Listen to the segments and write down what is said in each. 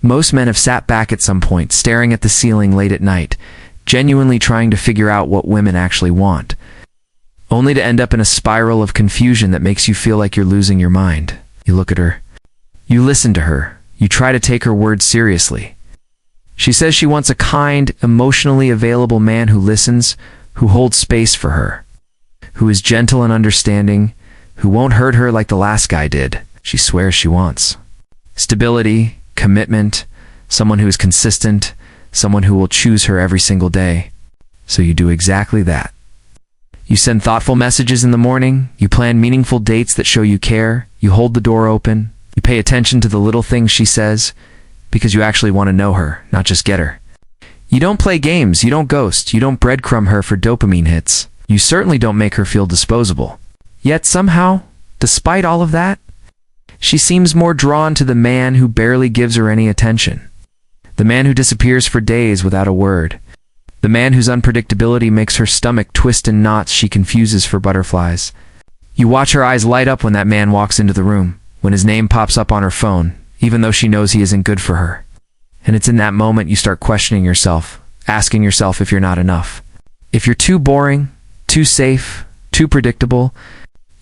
Most men have sat back at some point, staring at the ceiling late at night, genuinely trying to figure out what women actually want, only to end up in a spiral of confusion that makes you feel like you're losing your mind. You look at her. You listen to her. You try to take her words seriously. She says she wants a kind, emotionally available man who listens, who holds space for her, who is gentle and understanding, who won't hurt her like the last guy did. She swears she wants stability, commitment, someone who is consistent, someone who will choose her every single day. So you do exactly that. You send thoughtful messages in the morning, you plan meaningful dates that show you care, you hold the door open, you pay attention to the little things she says, because you actually want to know her, not just get her. You don't play games, you don't ghost, you don't breadcrumb her for dopamine hits. You certainly don't make her feel disposable. Yet somehow, despite all of that, she seems more drawn to the man who barely gives her any attention. The man who disappears for days without a word. The man whose unpredictability makes her stomach twist in knots she confuses for butterflies. You watch her eyes light up when that man walks into the room, when his name pops up on her phone, even though she knows he isn't good for her. And it's in that moment you start questioning yourself, asking yourself if you're not enough. If you're too boring, too safe, too predictable,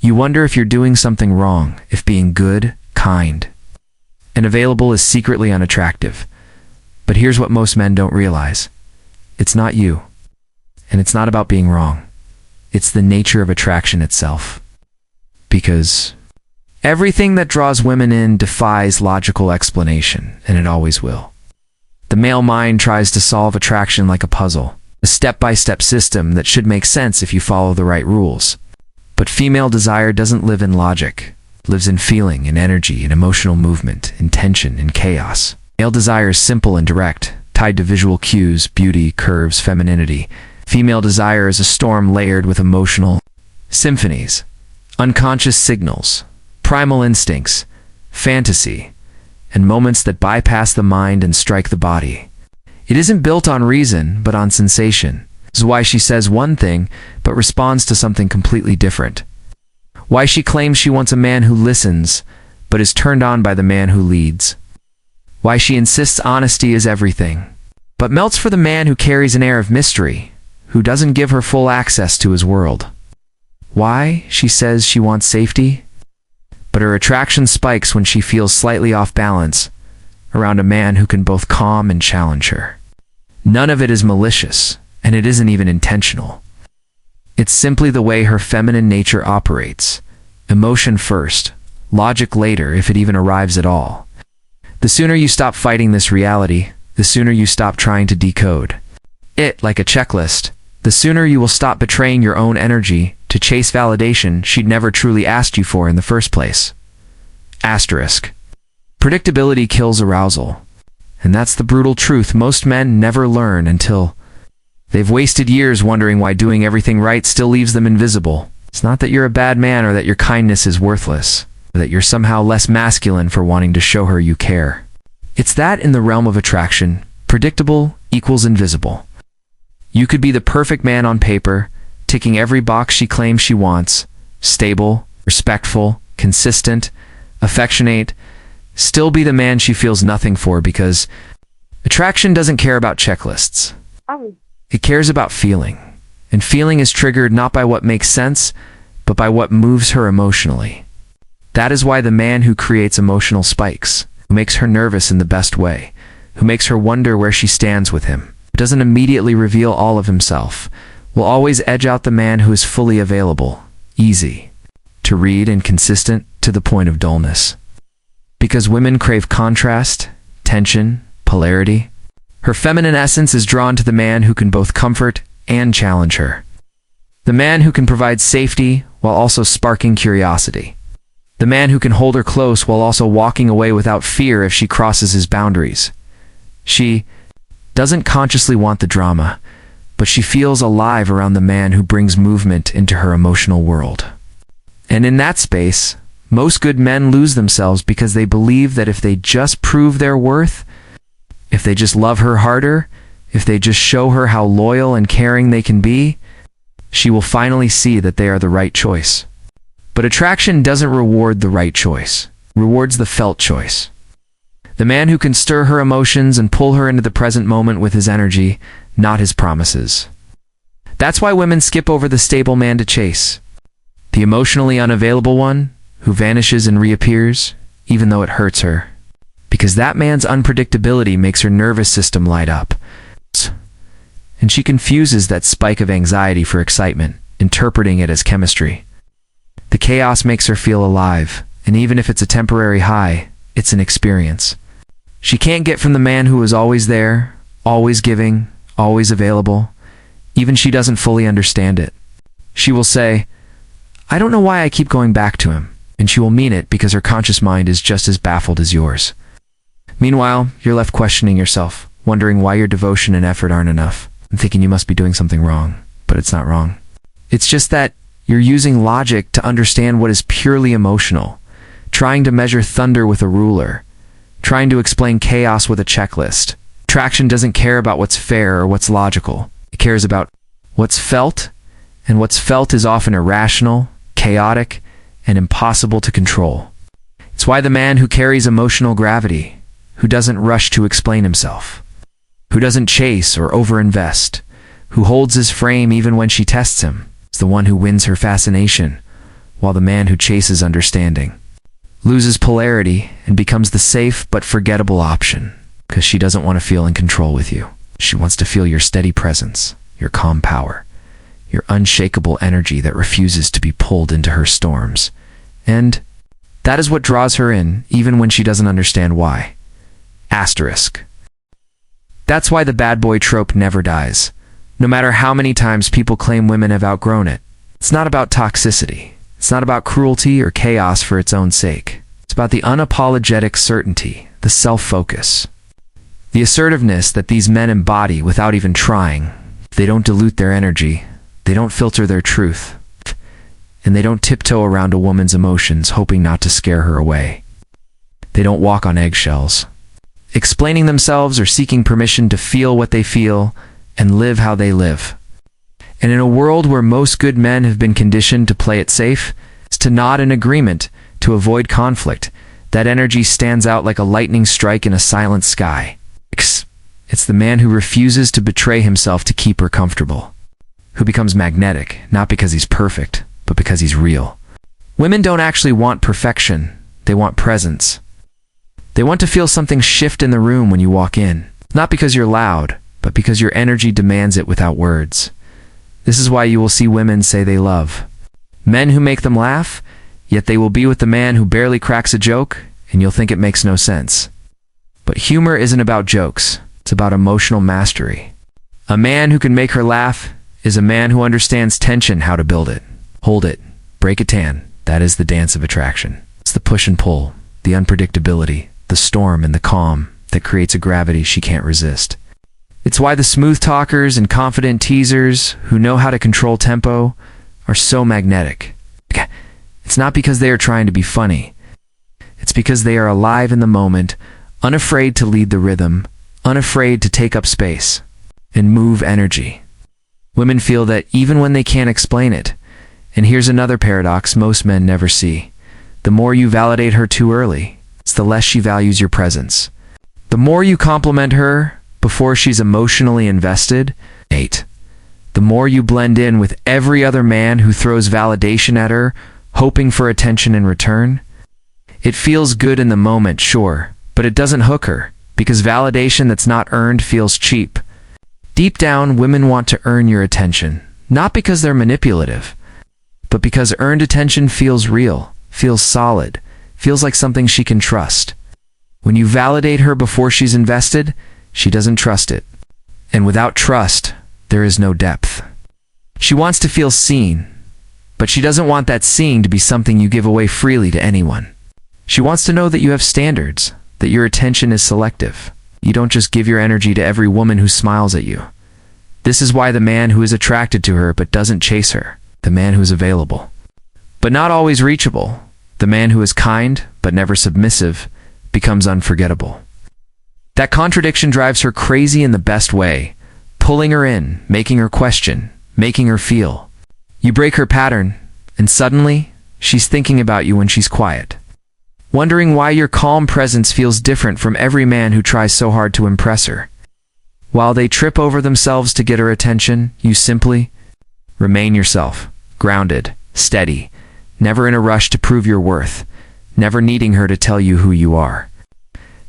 you wonder if you're doing something wrong, if being good, kind, and available is secretly unattractive. But here's what most men don't realize. It's not you. And it's not about being wrong. It's the nature of attraction itself. Because everything that draws women in defies logical explanation, and it always will. The male mind tries to solve attraction like a puzzle, a step-by-step system that should make sense if you follow the right rules. But female desire doesn't live in logic. It lives in feeling, in energy, in emotional movement, in tension, in chaos. Male desire is simple and direct, tied to visual cues, beauty, curves, femininity. Female desire is a storm layered with emotional symphonies, unconscious signals, primal instincts, fantasy, and moments that bypass the mind and strike the body. It isn't built on reason, but on sensation. This is why she says one thing, but responds to something completely different. Why she claims she wants a man who listens, but is turned on by the man who leads. Why she insists honesty is everything, but melts for the man who carries an air of mystery, who doesn't give her full access to his world. Why she says she wants safety, but her attraction spikes when she feels slightly off balance around a man who can both calm and challenge her. None of it is malicious, and it isn't even intentional. It's simply the way her feminine nature operates. Emotion first, logic later if it even arrives at all. The sooner you stop fighting this reality, the sooner you stop trying to decode it like a checklist, the sooner you will stop betraying your own energy to chase validation she'd never truly asked you for in the first place. Asterisk. Predictability kills arousal. And that's the brutal truth most men never learn until they've wasted years wondering why doing everything right still leaves them invisible. It's not that you're a bad man or that your kindness is worthless, or that you're somehow less masculine for wanting to show her you care. It's that in the realm of attraction, predictable equals invisible. You could be the perfect man on paper, ticking every box she claims she wants, stable, respectful, consistent, affectionate, still be the man she feels nothing for because attraction doesn't care about checklists. It cares about feeling, and feeling is triggered not by what makes sense, but by what moves her emotionally. That is why the man who creates emotional spikes, who makes her nervous in the best way, who makes her wonder where she stands with him, doesn't immediately reveal all of himself, will always edge out the man who is fully available, easy to read and consistent to the point of dullness. Because women crave contrast, tension, polarity, her feminine essence is drawn to the man who can both comfort and challenge her. The man who can provide safety while also sparking curiosity. The man who can hold her close while also walking away without fear if she crosses his boundaries. She doesn't consciously want the drama, but she feels alive around the man who brings movement into her emotional world. And in that space, most good men lose themselves because they believe that if they just prove their worth, if they just love her harder, if they just show her how loyal and caring they can be, she will finally see that they are the right choice. But attraction doesn't reward the right choice. It rewards the felt choice. The man who can stir her emotions and pull her into the present moment with his energy, not his promises. That's why women skip over the stable man to chase. The emotionally unavailable one, who vanishes and reappears, even though it hurts her. Because that man's unpredictability makes her nervous system light up. And she confuses that spike of anxiety for excitement, interpreting it as chemistry. The chaos makes her feel alive, and even if it's a temporary high, it's an experience. She can't get from the man who is always there, always giving, always available. Even she doesn't fully understand it. She will say, "I don't know why I keep going back to him," and she will mean it because her conscious mind is just as baffled as yours. Meanwhile, you're left questioning yourself, wondering why your devotion and effort aren't enough, and thinking you must be doing something wrong, but it's not wrong. It's just that you're using logic to understand what is purely emotional, trying to measure thunder with a ruler, trying to explain chaos with a checklist. Attraction doesn't care about what's fair or what's logical. It cares about what's felt, and what's felt is often irrational, chaotic, and impossible to control. It's why the man who carries emotional gravity, who doesn't rush to explain himself, who doesn't chase or overinvest, who holds his frame even when she tests him, is the one who wins her fascination, while the man who chases understanding loses polarity and becomes the safe but forgettable option, because she doesn't want to feel in control with you. She wants to feel your steady presence, your calm power, your unshakable energy that refuses to be pulled into her storms. And that is what draws her in, even when she doesn't understand why. Asterisk. That's why the bad boy trope never dies. No matter how many times people claim women have outgrown it. It's not about toxicity. It's not about cruelty or chaos for its own sake. It's about the unapologetic certainty, the self-focus, the assertiveness that these men embody without even trying. They don't dilute their energy. They don't filter their truth. And they don't tiptoe around a woman's emotions hoping not to scare her away. They don't walk on eggshells, explaining themselves or seeking permission to feel what they feel and live how they live. And in a world where most good men have been conditioned to play it safe, to nod in agreement, to avoid conflict, that energy stands out like a lightning strike in a silent sky. It's the man who refuses to betray himself to keep her comfortable, who becomes magnetic, not because he's perfect, but because he's real. Women don't actually want perfection, they want presence. They want to feel something shift in the room when you walk in, not because you're loud, but because your energy demands it without words. This is why you will see women say they love men who make them laugh, yet they will be with the man who barely cracks a joke, and you'll think it makes no sense. But humor isn't about jokes, it's about emotional mastery. A man who can make her laugh is a man who understands tension, how to build it, hold it, break a tan. That is the dance of attraction. It's the push and pull, the unpredictability, the storm and the calm that creates a gravity she can't resist. It's why the smooth talkers and confident teasers who know how to control tempo are so magnetic. It's not because they are trying to be funny. It's because they are alive in the moment, unafraid to lead the rhythm, unafraid to take up space and move energy. Women feel that even when they can't explain it. And here's another paradox most men never see. The more you validate her too early, it's the less she values your presence. The more you compliment her before she's emotionally invested, 8. The more you blend in with every other man who throws validation at her, hoping for attention in return. It feels good in the moment, sure, but it doesn't hook her, because validation that's not earned feels cheap. Deep down, women want to earn your attention, not because they're manipulative, but because earned attention feels real, feels solid, feels like something she can trust. When you validate her before she's invested, she doesn't trust it. And without trust, there is no depth. She wants to feel seen, but she doesn't want that seeing to be something you give away freely to anyone. She wants to know that you have standards, that your attention is selective. You don't just give your energy to every woman who smiles at you. This is why the man who is attracted to her but doesn't chase her, the man who is available, but not always reachable, the man who is kind but never submissive, becomes unforgettable. That contradiction drives her crazy in the best way, pulling her in, making her question, making her feel. You break her pattern, and suddenly, she's thinking about you when she's quiet. wondering why your calm presence feels different from every man who tries so hard to impress her. While they trip over themselves to get her attention, you simply remain yourself, grounded, steady, never in a rush to prove your worth, never needing her to tell you who you are.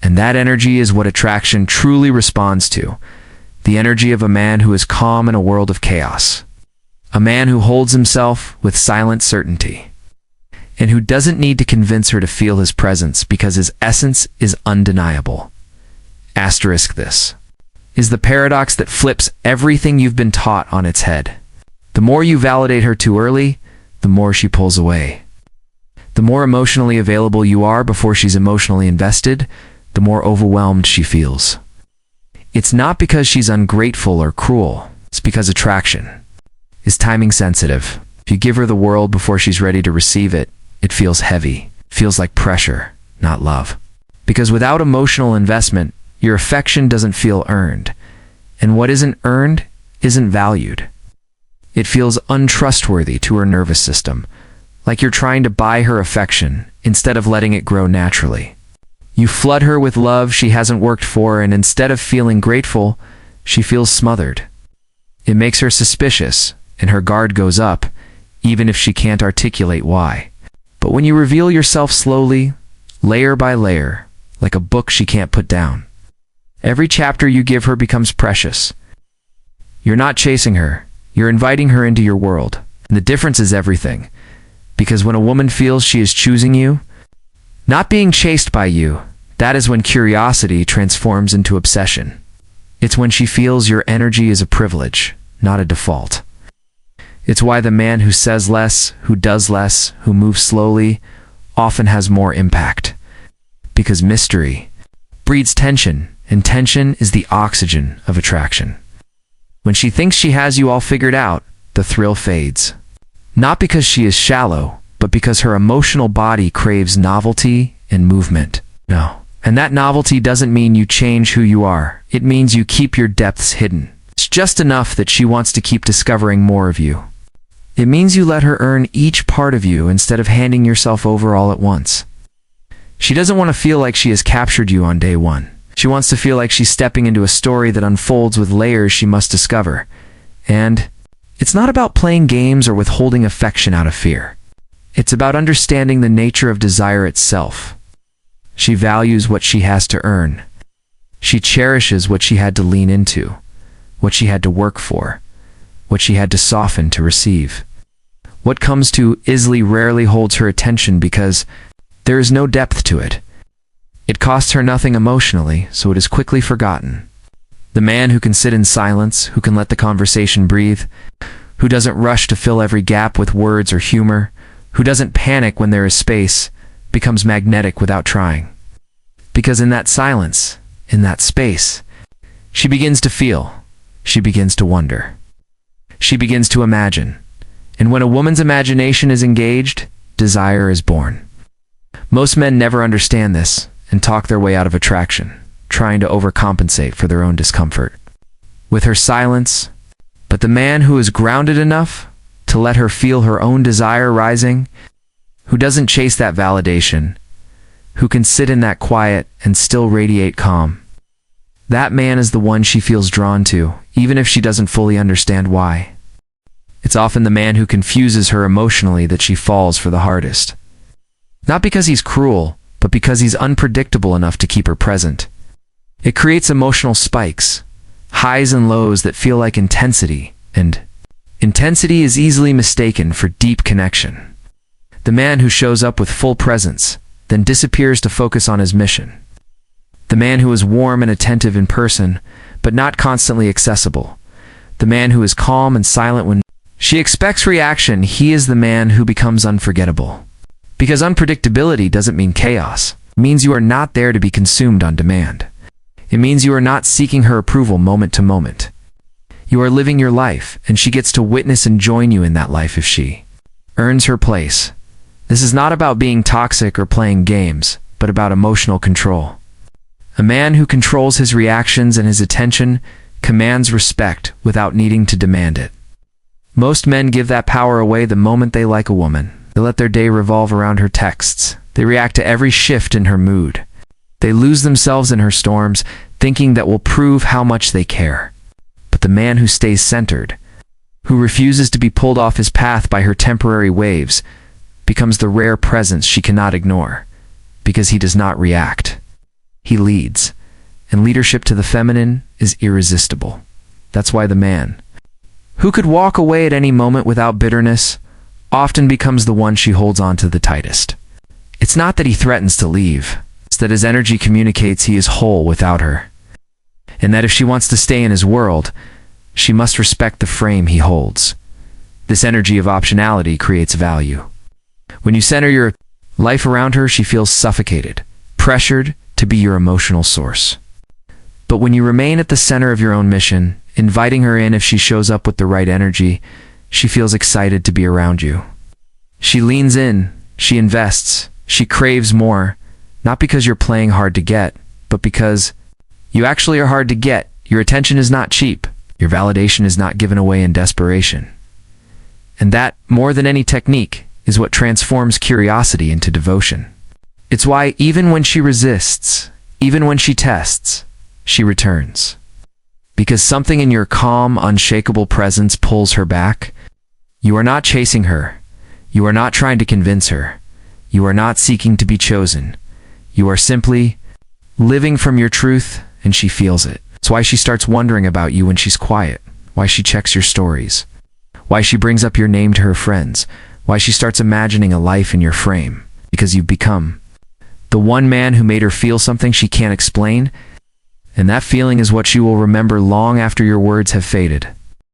And that energy is what attraction truly responds to, the energy of a man who is calm in a world of chaos. A man who holds himself with silent certainty, and who doesn't need to convince her to feel his presence because his essence is undeniable. Asterisk this is the paradox that flips everything you've been taught on its head. The more you validate her too early, the more she pulls away. The more emotionally available you are before she's emotionally invested, the more overwhelmed she feels. It's not because she's ungrateful or cruel, it's because attraction is timing sensitive. If you give her the world before she's ready to receive it, it feels heavy, feels like pressure, not love. Because without emotional investment, your affection doesn't feel earned, and what isn't earned isn't valued. It feels untrustworthy to her nervous system, like you're trying to buy her affection instead of letting it grow naturally. You flood her with love she hasn't worked for, and instead of feeling grateful, she feels smothered. It makes her suspicious, and her guard goes up, even if she can't articulate why. But when you reveal yourself slowly, layer by layer, like a book she can't put down, every chapter you give her becomes precious. You're not chasing her, you're inviting her into your world. And the difference is everything. Because when a woman feels she is choosing you, not being chased by you, that is when curiosity transforms into obsession. It's when she feels your energy is a privilege, not a default. It's why the man who says less, who does less, who moves slowly, often has more impact. Because mystery breeds tension, and tension is the oxygen of attraction. When she thinks she has you all figured out, the thrill fades. Not because she is shallow, but because her emotional body craves novelty and movement. No. And that novelty doesn't mean you change who you are. It means you keep your depths hidden. It's just enough that she wants to keep discovering more of you. It means you let her earn each part of you instead of handing yourself over all at once. She doesn't want to feel like she has captured you on day one. She wants to feel like she's stepping into a story that unfolds with layers she must discover. And it's not about playing games or withholding affection out of fear. It's about understanding the nature of desire itself. She values what she has to earn. She cherishes what she had to lean into, what she had to work for, what she had to soften to receive. What comes too easily rarely holds her attention because there is no depth to it. It costs her nothing emotionally, so it is quickly forgotten. The man who can sit in silence, who can let the conversation breathe, who doesn't rush to fill every gap with words or humor, who doesn't panic when there is space, becomes magnetic without trying. Because in that silence, in that space, she begins to feel, she begins to wonder. She begins to imagine. And when a woman's imagination is engaged, desire is born. Most men never understand this and talk their way out of attraction, trying to overcompensate for their own discomfort. With her silence, but the man who is grounded enough to let her feel her own desire rising, who doesn't chase that validation, who can sit in that quiet and still radiate calm, that man is the one she feels drawn to, even if she doesn't fully understand why. It's often the man who confuses her emotionally that she falls for the hardest. Not because he's cruel, but because he's unpredictable enough to keep her present. It creates emotional spikes, highs and lows that feel like intensity, and intensity is easily mistaken for deep connection. The man who shows up with full presence, then disappears to focus on his mission. The man who is warm and attentive in person, but not constantly accessible. The man who is calm and silent when she expects reaction, he is the man who becomes unforgettable. Because unpredictability doesn't mean chaos. It means you are not there to be consumed on demand. It means you are not seeking her approval moment to moment. You are living your life, and she gets to witness and join you in that life if she earns her place. This is not about being toxic or playing games, but about emotional control. A man who controls his reactions and his attention commands respect without needing to demand it. Most men give that power away the moment they like a woman. They let their day revolve around her texts, They react to every shift in her mood. They lose themselves in her storms, thinking that will prove how much they care. But the man who stays centered, who refuses to be pulled off his path by her temporary waves, becomes the rare presence she cannot ignore, because he does not react. He leads, and leadership to the feminine is irresistible. That's why the man, who could walk away at any moment without bitterness, often becomes the one she holds on to the tightest. It's not that he threatens to leave. It's that his energy communicates he is whole without her, and that if she wants to stay in his world, she must respect the frame he holds. This energy of optionality creates value. When you center your life around her, she feels suffocated, pressured to be your emotional source. But when you remain at the center of your own mission, inviting her in if she shows up with the right energy, she feels excited to be around you. She leans in, she invests, she craves more, not because you're playing hard to get, but because you actually are hard to get. Your attention is not cheap. Your validation is not given away in desperation. And that, more than any technique, is what transforms curiosity into devotion. It's why even when she resists, even when she tests, she returns. Because something in your calm, unshakable presence pulls her back. You are not chasing her. You are not trying to convince her. You are not seeking to be chosen. You are simply living from your truth, and she feels it. It's why she starts wondering about you when she's quiet, why she checks your stories, why she brings up your name to her friends, why she starts imagining a life in your frame, because you've become the one man who made her feel something she can't explain, and that feeling is what she will remember long after your words have faded.